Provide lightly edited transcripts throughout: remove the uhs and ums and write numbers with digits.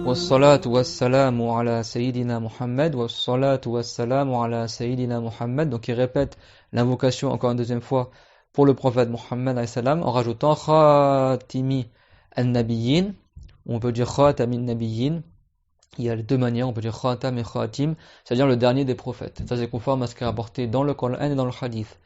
Wassalatu wassalamu ala Sayyidina Muhammad, wassalatu wassalamu ala Sayyidina Muhammad. Donc il répète l'invocation encore une deuxième fois pour le prophète Muhammad alayhi salam en rajoutant Khatimi an-Nabiyyin. On peut dire Khatami an-Nabiyyin. Il y a les deux manières, on peut dire Khatam et Khatim, c'est-à-dire le dernier des prophètes. Ça c'est conforme à ce qui est rapporté dans le Coran et dans le Hadith.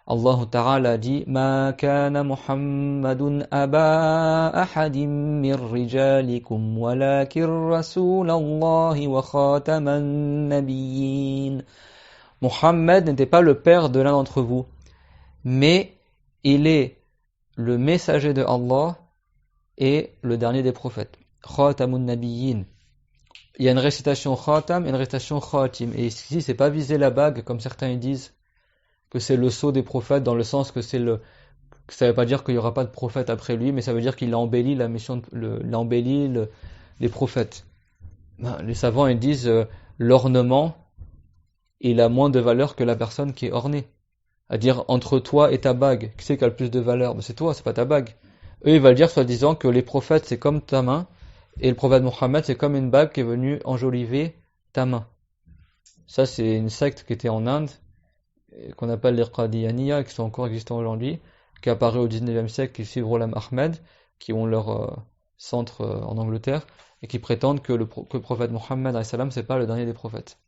Allah Ta'ala dit Ma kana Muhammadun aba ahadin min rijalikum walakin rasulallahi wa khataman nabiyyin. Muhammad n'était pas le père de l'un d'entre vous, mais il est le messager de Allah et le dernier des prophètes. Khatamun nabiyyin. Il y a une récitation Khatam et une récitation Khatim. Et ici, c'est pas viser la bague, comme certains disent, que c'est le sceau des prophètes, dans le sens que ça veut pas dire qu'il y aura pas de prophète après lui, mais ça veut dire qu'il a embelli la mission, les prophètes. Les savants, ils disent, l'ornement, il a moins de valeur que la personne qui est ornée. C'est-à-dire, entre toi et ta bague, qui c'est qui a le plus de valeur? C'est toi, c'est pas ta bague. Eux, ils veulent dire, soi-disant, que les prophètes, c'est comme ta main, et le prophète Mohammed, c'est comme une bague qui est venue enjoliver ta main. Ça, c'est une secte qui était en Inde, qu'on appelle les Qadianiya, qui sont encore existants aujourd'hui, qui apparaît au 19e siècle, qui suivent Ghulam Ahmed, qui ont leur centre en Angleterre, et qui prétendent que le prophète Mohammed, c'est pas le dernier des prophètes.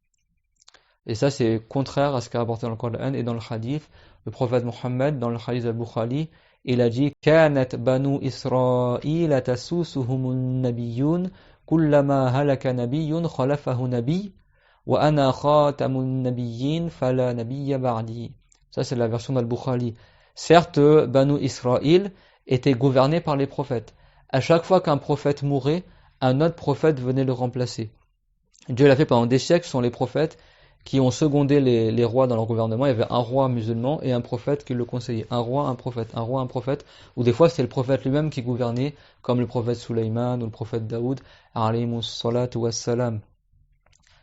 Et ça, c'est contraire à ce qu'a rapporté dans le Coran et dans le Hadith. Le prophète Mohammed, dans le Hadith al-Bukhari, il a dit كانت بنو إسرائيل تسوسهم النبيون كلما هلك نبي خلفه نبي وأنا خاتم النبيين فلا نبي بعدي. Ça c'est la version d'Al-Bukhari. Certes, Banu Israël était gouverné par les prophètes. À chaque fois qu'un prophète mourait, un autre prophète venait le remplacer. Dieu l'a fait pendant des siècles, ce sont les prophètes qui ont secondé les rois dans leur gouvernement. Il y avait un roi musulman et un prophète qui le conseillait. Un roi, un prophète, un roi, un prophète. Ou des fois, c'était le prophète lui-même qui gouvernait, comme le prophète Sulaiman ou le prophète Daoud, alayhimus salatu wassalam.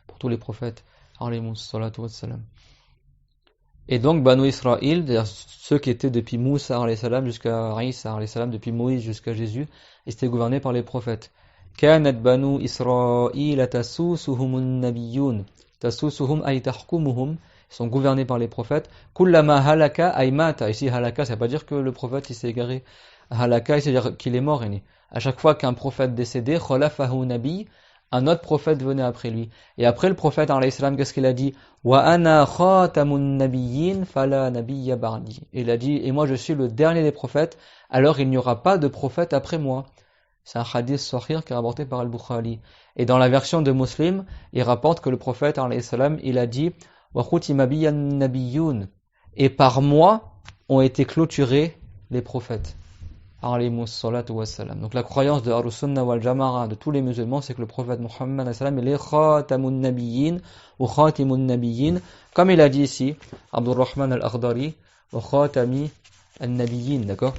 Pour tous les prophètes, alayhimus salatu wassalam. Et donc, Banu Israël, c'est-à-dire ceux qui étaient depuis Moussa alayhi salam jusqu'à Isa alayhi salam, depuis Moïse jusqu'à Jésus, ils étaient gouvernés par les prophètes. كانت بنو إسرائيل تسوسهم النبيون تسوسهم أي تحكمهم, ils sont gouvernés par les prophètes. كلما هلك أي مات. Ici halaka, ça veut pas dire que le prophète il s'est égaré. Halaka, c'est-à-dire qu'il est mort. À chaque fois qu'un prophète décédait, khalafahu nabi, un autre prophète venait après lui. Et après le prophète alayhi salam, qu'est-ce qu'il a dit? Wa ana khatamun nabiyyin fala nabiyya ba'di. Il a dit, et moi je suis le dernier des prophètes, alors il n'y aura pas de prophète après moi. C'est un hadith sahih qui est rapporté par Al-Bukhari. Et dans la version de Muslim, il rapporte que le prophète, alayhi salam, il a dit wa khutima biyan nabiyyun. Et par moi ont été clôturés les prophètes. Alayhimus salatu wassalam. Donc la croyance de Ahlus Sunnah wal Jama'a, de tous les musulmans, c'est que le prophète Muhammad, alayhi salam, il est khatamun nabiyyin ou khatimun nabiyyin. Comme il a dit ici, Abdurrahman al-Akhdari, wa khatami an-nabiyyin, d'accord?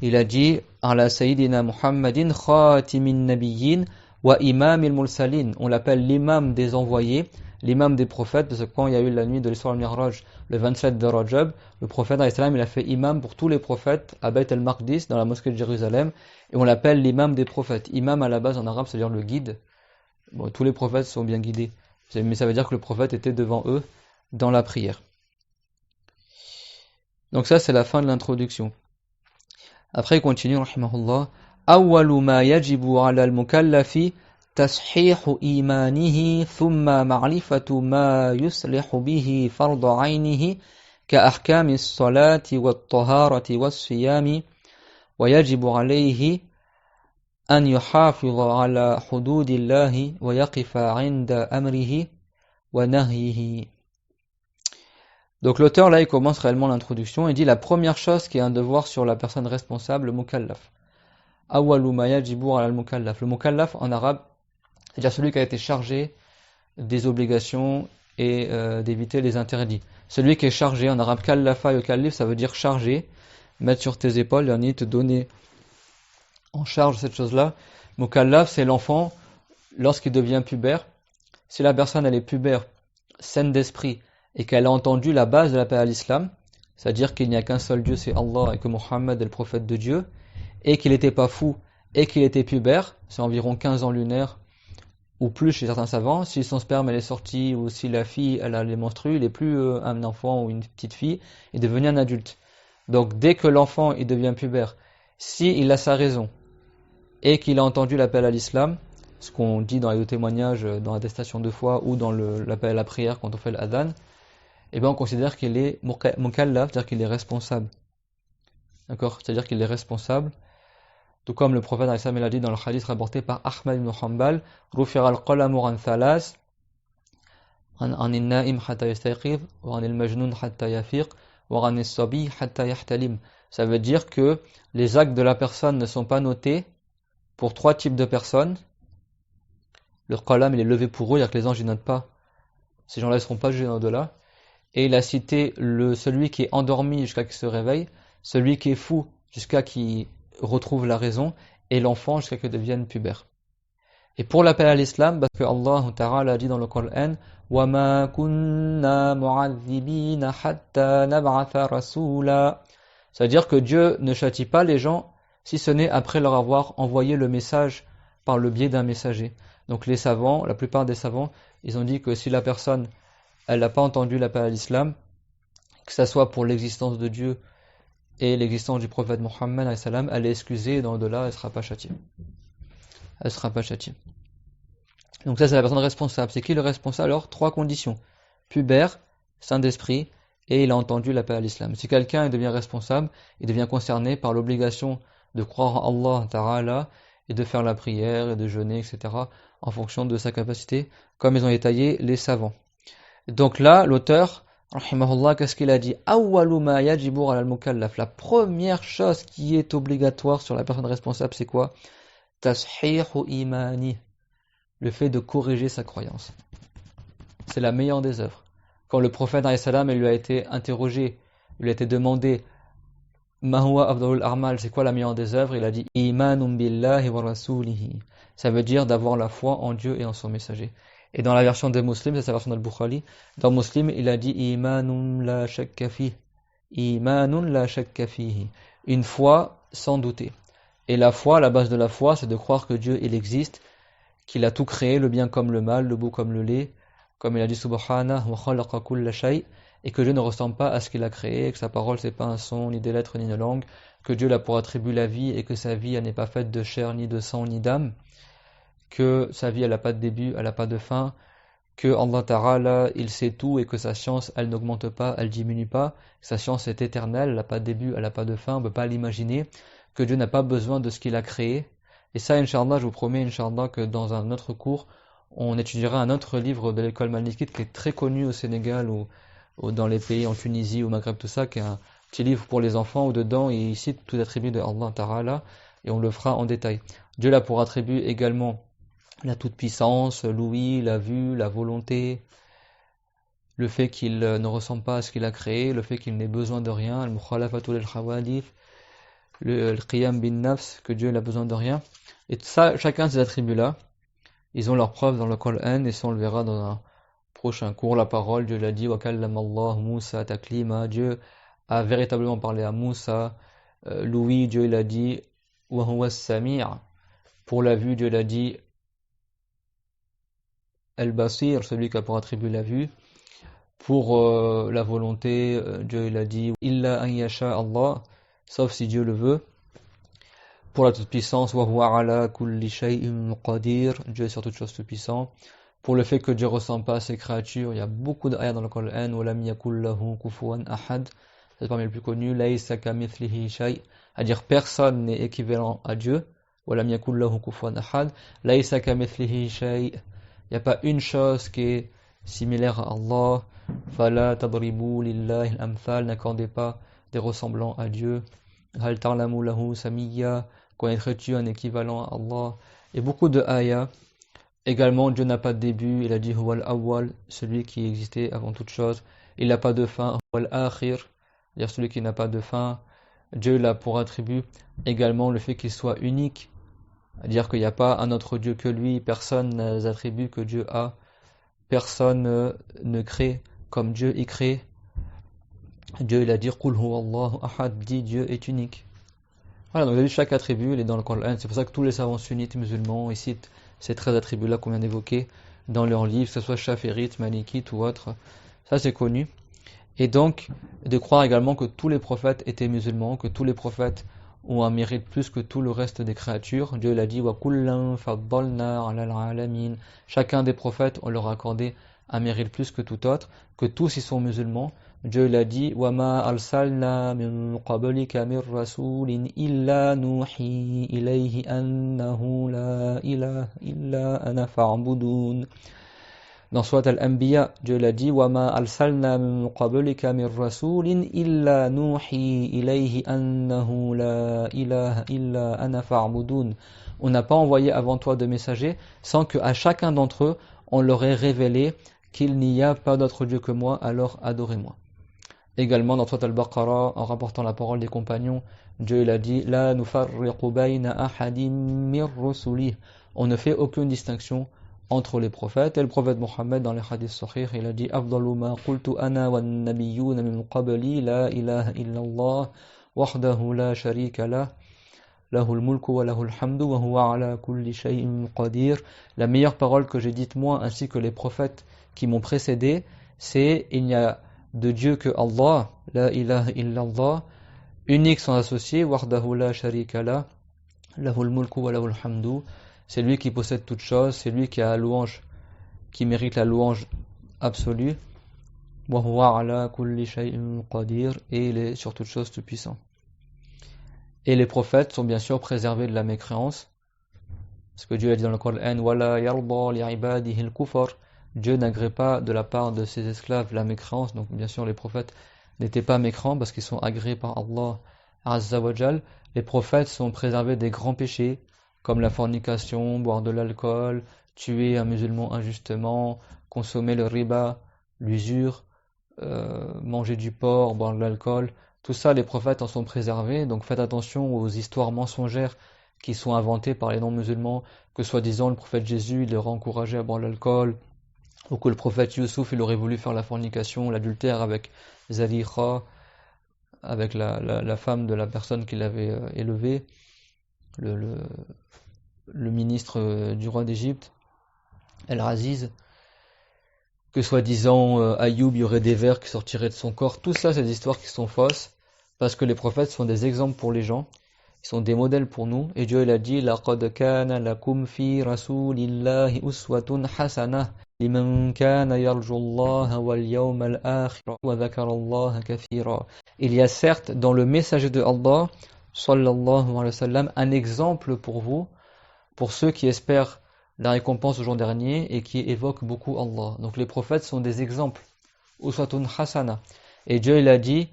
Il a dit ala Sayyidina Muhammadin khatimin nabiyyin wa imam al-mursalin. On l'appelle l'imam des envoyés, l'imam des prophètes, parce que quand il y a eu la nuit de l'Isra al-Mi'raj, le 27 de Rajab, le prophète alayhi salam, il a fait imam pour tous les prophètes à Bayt al-Maqdis, dans la mosquée de Jérusalem, et on l'appelle l'imam des prophètes. Imam à la base en arabe, c'est-à-dire le guide. Bon, tous les prophètes sont bien guidés, mais ça veut dire que le prophète était devant eux dans la prière. Donc ça, c'est la fin de l'introduction. Après, il continue, rahimahullah. أول ما يجب على المكلف تصحيح إيمانه ثم معرفة ما يصلح به فرض عينه كأحكام الصلاة والطهارة والصيام ويجب عليه أن يحافظ على حدود الله ويقف عند أمره ونهيه. Donc l'auteur là il commence réellement l'introduction et dit la première chose qui est un devoir sur la personne responsable, le mukallaf. Awwalu ma yajibu ala al-mukallaf. Le mukallaf en arabe, c'est-à-dire celui qui a été chargé des obligations et d'éviter les interdits. Celui qui est chargé en arabe, kallafa yukallif, ça veut dire chargé, mettre sur tes épaules, te donner en charge cette chose-là. Mukallaf, c'est l'enfant lorsqu'il devient pubère. si la personne elle est pubère, saine d'esprit, et qu'elle a entendu la base de l'appel à l'islam, c'est-à-dire qu'il n'y a qu'un seul Dieu, c'est Allah, et que Mohammed est le prophète de Dieu, et qu'il n'était pas fou, et qu'il était pubère, c'est environ 15 ans lunaires, ou plus chez certains savants, si son sperme elle est sorti, ou si la fille elle a les menstrues, il n'est plus un enfant ou une petite fille, il est devenu un adulte. Donc dès que l'enfant il devient pubère, si il a sa raison, et qu'il a entendu l'appel à l'islam, ce qu'on dit dans les deux témoignages, dans l'attestation de foi, ou dans l'appel à la prière quand on fait l'adhan, eh bien on considère qu'il est mukallaf, c'est-à-dire qu'il est responsable. D'accord? C'est-à-dire qu'il est responsable. Tout comme le prophète Aïssa l'a dit dans le hadith rapporté par Ahmad ibn Hanbal, Rufir al-qalamu an thalas, an al-na'im hatta yastayqiz, wa an al-majnun hatta yafiq, wa an al-sabi hatta yahtalim. Ça veut dire que les actes de la personne ne sont pas notés pour 3 types de personnes. Le qalam il est levé pour eux, c'est-à-dire que les anges ne notent pas. Ces gens-là ne seront pas jugés au-delà. Et il a cité celui qui est endormi jusqu'à qu'il se réveille, celui qui est fou jusqu'à qu'il retrouve la raison, et l'enfant jusqu'à qu'il devienne pubère. Et pour l'appel à l'islam, parce que Allah Ta'ala a dit dans le Coran, وَمَا كُنَّا مُعَذِّبِينَ حَتَّى نَبْعَثَ رَسُولًا. C'est-à-dire que Dieu ne châtie pas les gens, si ce n'est après leur avoir envoyé le message par le biais d'un messager. Donc les savants, la plupart des savants, ils ont dit que si la personne elle n'a pas entendu l'appel à l'islam, que ça soit pour l'existence de Dieu et l'existence du prophète Mohammed, elle est excusée et dans au-delà, elle ne sera pas châtiée. Elle ne sera pas châtiée. Donc ça, c'est la personne responsable. C'est qui le responsable? Alors, 3 conditions. Pubère, saint d'esprit, et il a entendu l'appel à l'islam. Si quelqu'un devient responsable, il devient concerné par l'obligation de croire en Allah Ta'ala et de faire la prière et de jeûner, etc. en fonction de sa capacité, comme ils ont détaillé les savants. Donc là, l'auteur, rahimahullah, qu'est-ce qu'il a dit? Awwalu ma yajibu ala al-mukallaf. La première chose qui est obligatoire sur la personne responsable, c'est quoi? Tashihu imani. Le fait de corriger sa croyance. C'est la meilleure des œuvres. Quand le prophète alayhi salam lui a été interrogé, il lui a été demandé Ma huwa afdalul a'mal, c'est quoi la meilleure des œuvres? Il a dit Imanun billahi wa rasulihi. Ça veut dire d'avoir la foi en Dieu et en son messager. Et dans la version de Muslim, c'est la version d'Al-Bukhari, dans Muslim, il a dit Imanun la shakka fihi. Imanun la shakka fihi. Une foi sans douter. Et la foi, la base de la foi, c'est de croire que Dieu, il existe, qu'il a tout créé, le bien comme le mal, le beau comme le laid, comme il a dit Subhanahu wa khalaqa kulla shay', et que Dieu ne ressemble pas à ce qu'il a créé, que sa parole c'est pas un son, ni des lettres, ni une langue, que Dieu l'a pour attribut la vie, et que sa vie elle n'est pas faite de chair, ni de sang, ni d'âme, que sa vie elle n'a pas de début, elle n'a pas de fin, que Allah Ta'ala il sait tout, et que sa science elle n'augmente pas, elle diminue pas, sa science est éternelle, elle n'a pas de début, elle n'a pas de fin, on ne peut pas l'imaginer, que Dieu n'a pas besoin de ce qu'il a créé. Et ça, Inch'Allah, je vous promets, Inch'Allah, que dans un autre cours, on étudiera un autre livre de l'école malikite qui est très connu au Sénégal ou dans les pays en Tunisie, au Maghreb, tout ça, qui est un petit livre pour les enfants où dedans il cite tous les attributs de Allah Ta'ala et on le fera en détail. Dieu a pour attribut également la toute-puissance, l'ouïe, la vue, la volonté, le fait qu'il ne ressemble pas à ce qu'il a créé, le fait qu'il n'ait besoin de rien, al-mukhalafatul al-khawadif, le qiyam bin nafs, que Dieu n'a besoin de rien. Et ça, chacun de ces attributs-là, ils ont leurs preuves dans le Coran, et ça on le verra dans un prochain cours. La parole, Dieu l'a dit, wa kallama Allah Musa taklima. Dieu a véritablement parlé à Moussa. L'ouïe, Dieu l'a dit, wa huwa as-sami'. Pour la vue, Dieu l'a dit, al-basir, celui qui a pour attribut la vue. Pour la volonté, Dieu l'a dit, illa an yasha Allah, sauf si Dieu le veut. Pour la toute-puissance, wa huwa ala kulli shay'in qadir, Dieu est sur toute chose tout-puissant. Pour le fait que Dieu ne ressemble pas à ses créatures, il y a beaucoup d'ayats dans le Coran, wa lam yakul lahu kufuwan ahad, c'est parmi les plus connus, laysa kamithlihi shay', à dire personne n'est équivalent à Dieu, wa lam yakul lahu kufuwan ahad, laysa kamithlihi shay', il n'y a pas une chose qui est similaire à Allah, fala tadribu lillahi al-amthal, n'accordez pas des ressemblants à Dieu, hal ta'lamu lahu samiyya, connaîtrais-tu un équivalent à Allah? Et beaucoup de ayats. Également, Dieu n'a pas de début, il a dit Huwal Awwal, celui qui existait avant toute chose. Il n'a pas de fin, Huwal Akhir, c'est-à-dire celui qui n'a pas de fin. Dieu l'a pour attribut également le fait qu'il soit unique, c'est-à-dire qu'il n'y a pas un autre Dieu que lui, personne n'a les attributs que Dieu a. personne ne crée comme Dieu y crée. Dieu il a dit Qul huwa Allahu ahad, dit Dieu est unique. Voilà, donc vous avez vu chaque attribut, il est dans le Coran. C'est pour ça que tous les savants sunnites musulmans ils citent ces 13 attributs-là qu'on vient d'évoquer dans leurs livres, que ce soit Shafirite, Malikite ou autre. Ça c'est connu. Et donc, de croire également que tous les prophètes étaient musulmans, que tous les prophètes ont un mérite plus que tout le reste des créatures. Dieu l'a dit, وَكُلًّا فَضَّلْنَا عَلَى الْعَالَمِينَ. Chacun des prophètes, on leur a accordé un mérite plus que tout autre, que tous ils sont musulmans. Dieu l'a dit, وَمَا أَرْسَلْنَا مِن قَبْلِكَ مِن رَّسُولٍ إِلَّا نُوحِي إِلَيْهِ أَنَّهُ لَا إِلَهَ إِلَّا أَنَا فَاعْبُدُونِ. Dans Surat Al-Anbiya, Dieu l'a dit وَمَا أَرْسَلْنَا مِن قَبْلِكَ مِن رَّسُولٍ إِلَّا نُوحِي إِلَيْهِ أَنَّهُ لَا إِلَهَ إِلَّا أَنَا فَاعْبُدُونِ. On n'a pas envoyé avant toi de messagers sans qu'à chacun d'entre eux, on leur ait révélé qu'il n'y a pas d'autre Dieu que moi, alors adorez-moi. Également dans Surat Al-Baqarah, en rapportant la parole des compagnons, Dieu l'a dit لَا نُفَرِّقُ بَيْنَ أَحَدٍ مِّن رُّسُلِهِ. On ne fait aucune distinction entre les prophètes. Et le prophète Mohammed dans les hadiths sahih, il a dit أَفْضَلُ مَا قُلْتُ أَنَا وَالنَّبِيُّونَ مِن قَبْلِي لَا إِلَهَ إِلَّا اللَّهُ وَحْدَهُ لَا شَرِيكَ لَهُ لَهُ الْمُلْكُ وَلَهُ الْحَمْدُ وَهُوَ عَلَى كُلِّ شَيْءٍ قَدِيرٌ. La meilleure parole que j'ai dite moi ainsi que les prophètes qui m'ont précédé, c'est il n'y a de Dieu que Allah, la ilaha illallah, unique sans associé, wahdahu la sharika la, lahul mulku wa lahul hamdu. C'est lui qui possède toutes choses, c'est lui qui a la louange, qui mérite la louange absolue. Wa huwa ala kulli shay'in qadir, et il est sur toutes choses tout puissant. Et les prophètes sont bien sûr préservés de la mécréance, parce que Dieu a dit dans le Coran wala yarda li ibadihi al-kufr. Dieu n'agrée pas de la part de ses esclaves la mécréance, donc bien sûr les prophètes n'étaient pas mécrants parce qu'ils sont agréés par Allah Azza wa Jal. Les prophètes sont préservés des grands péchés, comme la fornication, boire de l'alcool, tuer un musulman injustement, consommer le riba, l'usure, manger du porc, boire de l'alcool. Tout ça, les prophètes en sont préservés, donc faites attention aux histoires mensongères qui sont inventées par les non-musulmans, que soi-disant le prophète Jésus il leur a encouragé à boire de l'alcool, ou que le prophète Youssouf il aurait voulu faire la fornication, l'adultère avec Zalikha, avec la femme de la personne qu'il avait élevée, le ministre du roi d'Égypte, El-Raziz, que soi-disant Ayoub, il y aurait des vers qui sortiraient de son corps. Tout ça, c'est des histoires qui sont fausses, parce que les prophètes sont des exemples pour les gens, ils sont des modèles pour nous, et Dieu il a dit لَقَدْ كَانَ لَكُمْ فِي رَسُولِ اللَّهِ أُسْوَةٌ حَسَنَةٌ لِمَنْ كَانَ يَرْجُو اللَّهَ وَالْيَوْمَ الْآخِرَ وَذَكَرَ اللَّهَ كَثِيرًا. Il y a certes dans le messager de Allah, sallallahu alayhi wa sallam, un exemple pour vous, pour ceux qui espèrent la récompense au jour dernier et qui évoquent beaucoup Allah. Donc les prophètes sont des exemples. Uswatun hasana. Et Dieu il a dit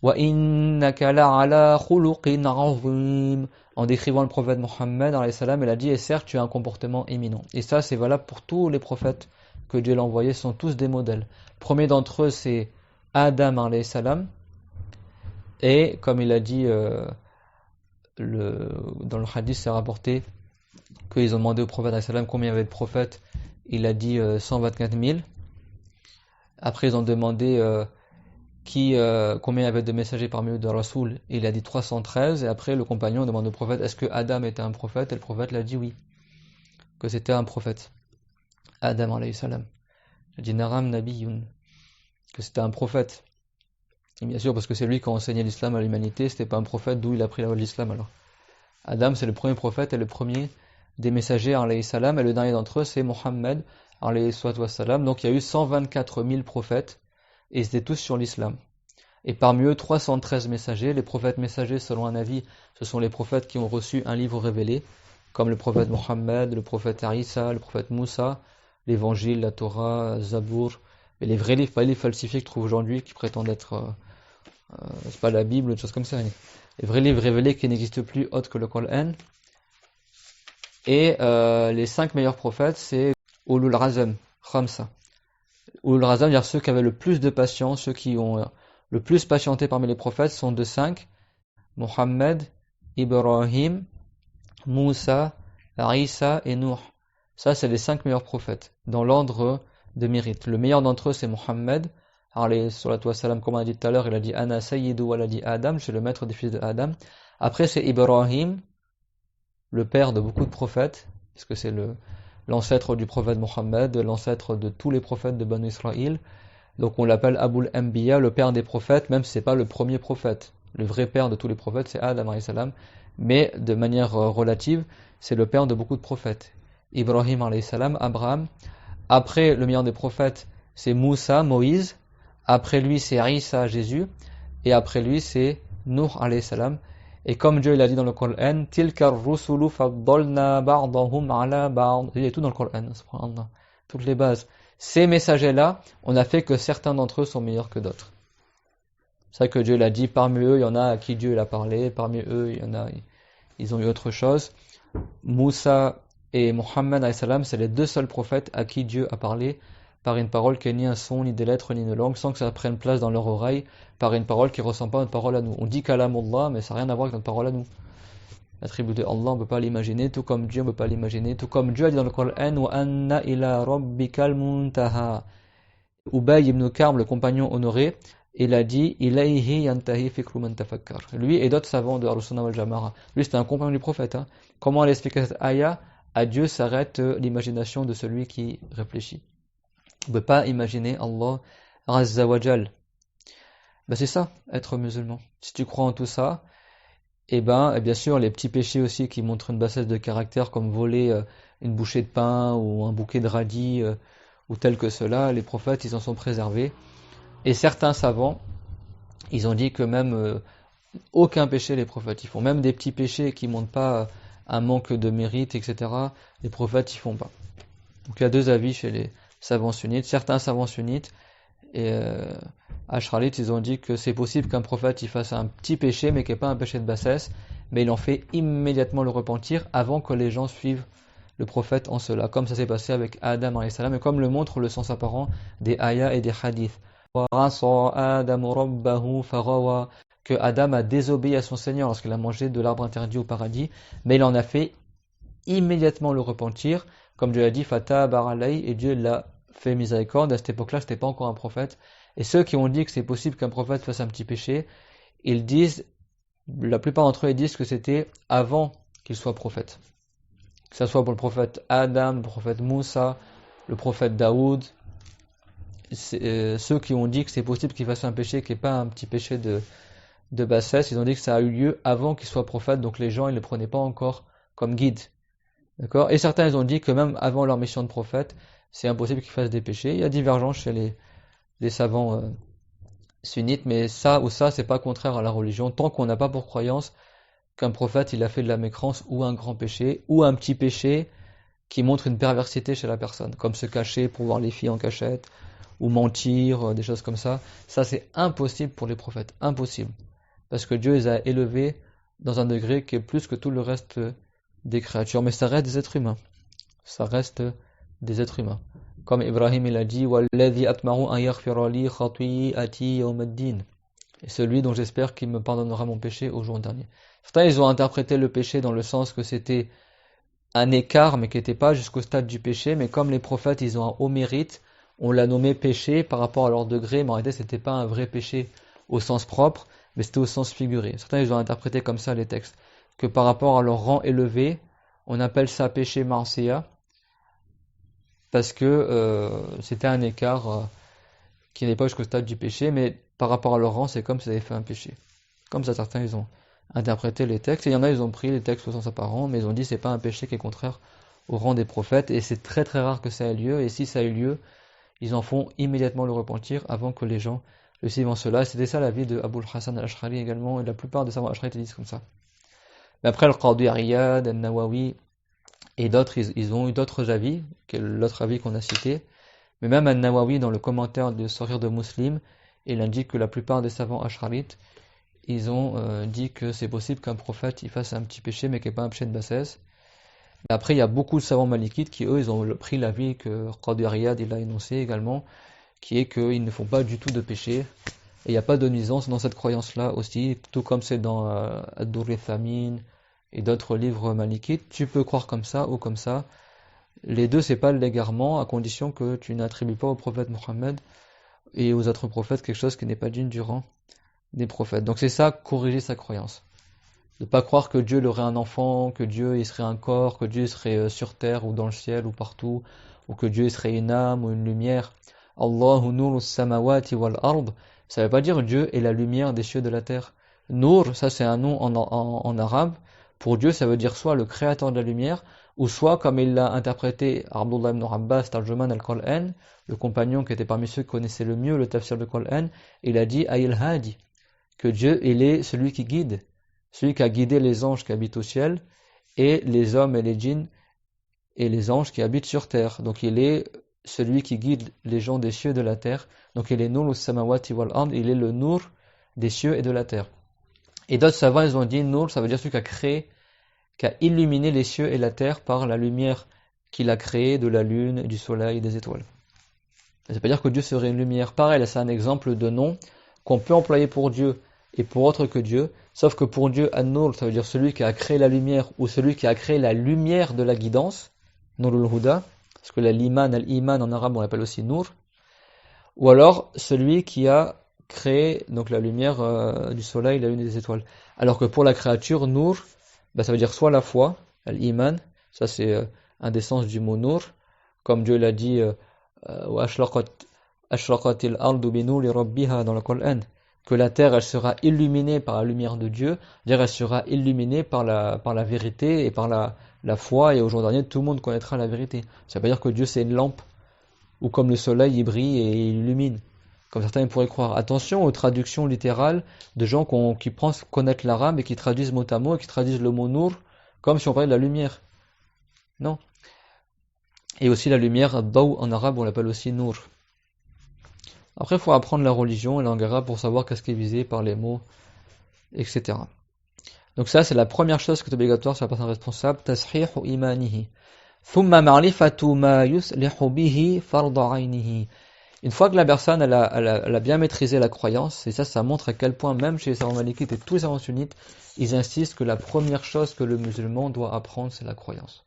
وَإِنَّكَ لَعَلَى خُلُقٍ عَظِيمٍ. En décrivant le prophète Mohammed, il a dit, et certes, tu as un comportement éminent. Et ça, c'est valable pour tous les prophètes que Dieu l'a envoyés, sont tous des modèles. Le premier d'entre eux, c'est Adam, alayhi salam. Et, comme il a dit, dans le hadith, c'est rapporté qu'ils ont demandé au prophète, alayhi salam, combien il y avait de prophètes. Il a dit 124 000. Après, ils ont demandé combien il y avait de messagers parmi eux de Rasoul, et il a dit 313, et après le compagnon demande au prophète est-ce que Adam était un prophète, et le prophète l'a dit oui, que c'était un prophète, Adam alayhi salam. Il a dit Naram Nabiyun, que c'était un prophète, et bien sûr parce que c'est lui qui a enseigné l'islam à l'humanité, c'était pas un prophète, d'où il a pris la voie de l'islam alors. Adam c'est le premier prophète et le premier des messagers alayhi salam, et le dernier d'entre eux c'est Mohammed alayhi salam. Donc il y a eu 124 000 prophètes, et ils étaient tous sur l'islam. Et parmi eux, 313 messagers. Les prophètes messagers, selon un avis, ce sont les prophètes qui ont reçu un livre révélé, comme le prophète Mohammed, le prophète Isa, le prophète Moussa, l'évangile, la Torah, Zabour, et les vrais livres, pas les livres falsifiés que je trouve aujourd'hui, qui prétendent être, c'est pas la Bible, des choses comme ça. Les vrais livres révélés qui n'existent plus autres que le Coran. Et les 5 meilleurs prophètes, c'est Ulul Razm, Khamsa. Ulul Razm, c'est-à-dire ceux qui avaient le plus de patience, ceux qui ont le plus patienté parmi les prophètes sont de 5, Mohammed, Ibrahim, Moussa, Isa et Nuh. Ça, c'est les 5 meilleurs prophètes, dans l'ordre de mérite. Le meilleur d'entre eux, c'est Mohammed, alayhi salatu wassalam, comme on a dit tout à l'heure, il a dit Ana sayyidu waladi Adam, je suis le maître des fils de Adam. Après, c'est Ibrahim, le père de beaucoup de prophètes, puisque c'est l'ancêtre du prophète Mohammed, l'ancêtre de tous les prophètes de Banu Israël. Donc on l'appelle Abul Anbiya, le père des prophètes, même si c'est pas le premier prophète. Le vrai père de tous les prophètes, c'est Adam alayhi salam, mais de manière relative, c'est le père de beaucoup de prophètes. Ibrahim alayhi salam, Abraham. Après le meilleur des prophètes, c'est Moussa, Moïse. Après lui, c'est Isa, Jésus. Et après lui, c'est Nuh alayhi salam. Et comme Dieu l'a dit dans le Coran, Tilka rusulu faddalna ba'dahum ala ba'd. Il y a tout dans le Coran, subhanallah. Toutes les bases. Ces messagers-là, on a fait que certains d'entre eux sont meilleurs que d'autres. C'est vrai que Dieu l'a dit, parmi eux, il y en a à qui Dieu l'a parlé, parmi eux, il y en a, ils ont eu autre chose. Moussa et Mohammed alayhi salam, c'est les deux seuls prophètes à qui Dieu a parlé par une parole qui n'est ni un son, ni des lettres, ni une langue, sans que ça prenne place dans leur oreille, par une parole qui ne ressemble pas à notre parole à nous. On dit kalamullah, mais ça n'a rien à voir avec notre parole à nous. L'attribut de Allah, on ne peut pas l'imaginer, tout comme Dieu, on ne peut pas l'imaginer, tout comme Dieu a dit dans le Coran, wa anna ila rabbikal muntaha. Ubay ibn Karm, le compagnon honoré, il a dit ilayhi yantahi fikru man tafakkar. Lui et d'autres savants de Al-Sunnah wal Jama'a. Lui, c'était un compagnon du prophète. Comment elle explique cette ayah? À Dieu s'arrête l'imagination de celui qui réfléchit. On ne peut pas imaginer Allah Azza wa Jal. C'est ça, être musulman. Si tu crois en tout ça, et bien sûr, les petits péchés aussi qui montrent une bassesse de caractère, comme voler une bouchée de pain ou un bouquet de radis, ou tel que cela, les prophètes, ils en sont préservés. Et certains savants, ils ont dit que même aucun péché, les prophètes, ils font. Même des petits péchés qui ne montrent pas un manque de mérite, etc., les prophètes, ils font pas. Donc il y a deux avis chez les savants sunnites. Certains savants sunnites et Ashralites, ils ont dit que c'est possible qu'un prophète il fasse un petit péché, mais qui n'est pas un péché de bassesse, mais il en fait immédiatement le repentir avant que les gens suivent le prophète en cela, comme ça s'est passé avec Adam alayhi salam, et comme le montre le sens apparent des ayats et des hadiths. Que Adam a désobéi à son Seigneur lorsqu'il a mangé de l'arbre interdit au paradis, mais il en a fait immédiatement le repentir, comme Dieu l'a dit, Fata baralay, et Dieu l'a fait miséricorde. À cette époque-là, c'était pas encore un prophète. Et ceux qui ont dit que c'est possible qu'un prophète fasse un petit péché, ils disent, la plupart d'entre eux, ils disent que c'était avant qu'il soit prophète. Que ce soit pour le prophète Adam, le prophète Moussa, le prophète Daoud, ceux qui ont dit que c'est possible qu'il fasse un péché qui n'est pas un petit péché de bassesse, ils ont dit que ça a eu lieu avant qu'il soit prophète, donc les gens ils ne le prenaient pas encore comme guide. D'accord? Et certains ils ont dit que même avant leur mission de prophète, c'est impossible qu'ils fassent des péchés. Il y a divergence chez les savants sunnites, mais ça ou ça, c'est pas contraire à la religion, tant qu'on n'a pas pour croyance qu'un prophète il a fait de la mécrance ou un grand péché, ou un petit péché qui montre une perversité chez la personne, comme se cacher pour voir les filles en cachette, ou mentir, des choses comme ça. Ça c'est impossible pour les prophètes, impossible. Parce que Dieu les a élevés dans un degré qui est plus que tout le reste des créatures. Mais ça reste des êtres humains. Ça reste des êtres humains. Comme Ibrahim il a dit, وَالَّذِي أَطْمَعُ أَنْ يَغْفِرَ لِي خَطِيئَتِي يَوْمَ الدِّينِ. Et celui dont j'espère qu'il me pardonnera mon péché au jour dernier. Certains ils ont interprété le péché dans le sens que c'était un écart, mais qui n'était pas jusqu'au stade du péché. Mais comme les prophètes ils ont un haut mérite, on l'a nommé péché par rapport à leur degré, mais en réalité c'était pas un vrai péché au sens propre, mais c'était au sens figuré. Certains ils ont interprété comme ça les textes, que par rapport à leur rang élevé, on appelle ça péché marsiya, parce que c'était un écart qui n'est pas jusqu'au stade du péché, mais par rapport à leur rang, c'est comme s'ils avaient fait un péché. Comme ça, certains ils ont interprété les textes, et il y en a ils ont pris les textes au sens apparent, mais ils ont dit c'est pas un péché qui est contraire au rang des prophètes, et c'est très très rare que ça ait lieu, et si ça a eu lieu, ils en font immédiatement le repentir avant que les gens le suivent en cela. C'était ça l'avis de Abul Hassan al-Ash'ari également, et la plupart des savants ash'arites disent comme ça. Mais après, le Qadi Iyad, al-Nawawi et d'autres, ils ont eu d'autres avis, que l'autre avis qu'on a cité. Mais même al-Nawawi, dans le commentaire de Sahih de Muslim, il indique que la plupart des savants ash'arites, ils ont dit que c'est possible qu'un prophète il fasse un petit péché, mais qui n'est pas un péché de bassesse. Et après, il y a beaucoup de savants malikites qui, eux, ils ont pris l'avis que Qadi Iyad il a énoncé également, qui est qu'ils ne font pas du tout de péché. Et il n'y a pas de nuisance dans cette croyance-là aussi, tout comme c'est dans Ad-Durr al-Thamin et d'autres livres malikites. Tu peux croire comme ça ou comme ça. Les deux, c'est pas l'égarement, à condition que tu n'attribues pas au prophète Mohammed et aux autres prophètes quelque chose qui n'est pas digne du rang des prophètes. Donc c'est ça, corriger sa croyance. De pas croire que Dieu il aurait un enfant, que Dieu il serait un corps, que Dieu serait sur terre ou dans le ciel ou partout, ou que Dieu serait une âme ou une lumière. Allahu nuru samawati wal ard. Ça veut pas dire Dieu est la lumière des cieux de la terre. Nour, ça c'est un nom en arabe. Pour Dieu, ça veut dire soit le créateur de la lumière, ou soit, comme il l'a interprété Abdullah ibn Abbas, Tarjuman al-Qur'an, le compagnon qui était parmi ceux qui connaissaient le mieux le tafsir du Qur'an, il a dit Ayil Hadi, que Dieu il est celui qui guide, celui qui a guidé les anges qui habitent au ciel, et les hommes et les djinns, et les anges qui habitent sur terre. Donc il est celui qui guide les gens des cieux et de la terre. Donc il est Nur samawati wal ard, il est le Nur des cieux et de la terre. Et d'autres savants, ils ont dit Nur, ça veut dire celui qui a créé, qui a illuminé les cieux et la terre par la lumière qu'il a créée de la lune, du soleil, des étoiles. Ça veut pas dire que Dieu serait une lumière. Pareil, là c'est un exemple de nom qu'on peut employer pour Dieu et pour autre que Dieu, sauf que pour Dieu, An-Nur, ça veut dire celui qui a créé la lumière ou celui qui a créé la lumière de la guidance, Nurul Huda, parce que l'iman, al-iman en arabe on l'appelle aussi Nur, ou alors celui qui a créé donc la lumière du soleil, la lune et des étoiles. Alors que pour la créature, Nur, ça veut dire soit la foi, al-iman, ça c'est un des sens du mot Nur, comme Dieu l'a dit Ashraqatil ardu bi nuri rabbiha dans le Coran, que la terre elle sera illuminée par la lumière de Dieu, c'est-à-dire elle sera illuminée par la vérité et par la foi, et au jour dernier tout le monde connaîtra la vérité. Ça veut pas dire que Dieu c'est une lampe, ou comme le soleil il brille et il illumine, comme certains pourraient croire. Attention aux traductions littérales de gens qui pensent connaître l'arabe et qui traduisent mot à mot et qui traduisent le mot Nur comme si on parlait de la lumière. Non. Et aussi la lumière, Daw en arabe on l'appelle aussi Nur. Après, il faut apprendre la religion et la langue arabe pour savoir qu'est-ce qui est visé par les mots, etc. Donc ça, c'est la première chose qui est obligatoire sur la personne responsable, tashihu imanihi. Thumma ma'rifatu ma yuslihu bihi farda aynihi. Une fois que la personne elle a bien maîtrisé la croyance, et ça montre à quel point même chez les savants malikites et tous les savants sunnites, ils insistent que la première chose que le musulman doit apprendre, c'est la croyance.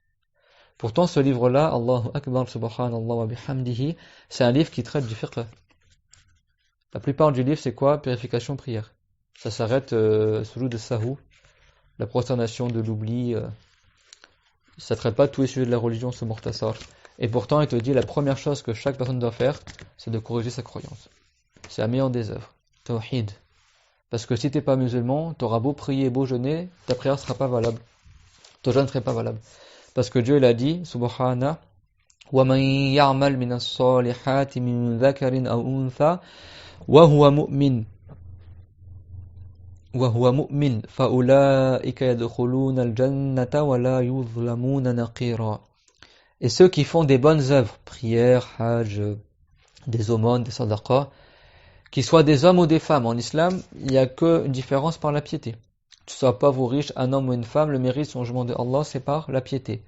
Pourtant, ce livre-là, Allahu Akbar subhanallah wa bihamdihi, c'est un livre qui traite du fiqh. La plupart du livre, c'est quoi? Purification, prière. Ça s'arrête sous de sahou, la prosternation de l'oubli. Ça ne traite pas tous les sujets de la religion, ce Mukhtasar. Et pourtant, il te dit la première chose que chaque personne doit faire, c'est de corriger sa croyance. C'est la meilleure des œuvres. Tawhid. Parce que si tu n'es pas musulman, tu auras beau prier, beau jeûner, ta prière ne sera pas valable. Ton jeûne ne serait pas valable. Parce que Dieu il a dit, Subhana, وَمَنْ يَعْمَلْ مِنَ الصَّالِحَاتِ مِنْ ذَكَرٍ أَوْ أُنْثَى وَهُوَ مُؤْمِنٌ فَأُولَٰئِكَ يَدْخُلُونَ الْجَنَّةَ وَلَا يُظْلَمُونَ نَقِيرًا. Et ceux qui font des bonnes œuvres, prières, hajj, des aumônes, des sadaqas, qu'ils soient des hommes ou des femmes, en islam, il n'y a qu'une différence par la piété. Que tu sois pauvre ou riche, un homme ou une femme, le mérite sur le jugement de Allah, c'est par la piété.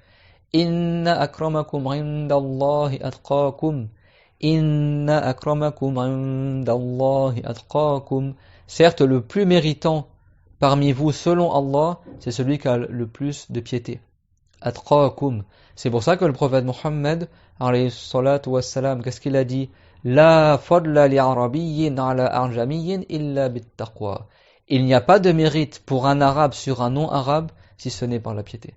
Inna akramakum indallahi atqakum. Inna akramakum indallahi atqakum. Certes, le plus méritant parmi vous, selon Allah, c'est celui qui a le plus de piété. Atqakum. C'est pour ça que le prophète Mohammed, alayhi salatu wassalam, qu'est-ce qu'il a dit? La fadla li arabiyyin ala arjamiyyin illa bit taqwa. Il n'y a pas de mérite pour un arabe sur un non-arabe si ce n'est par la piété.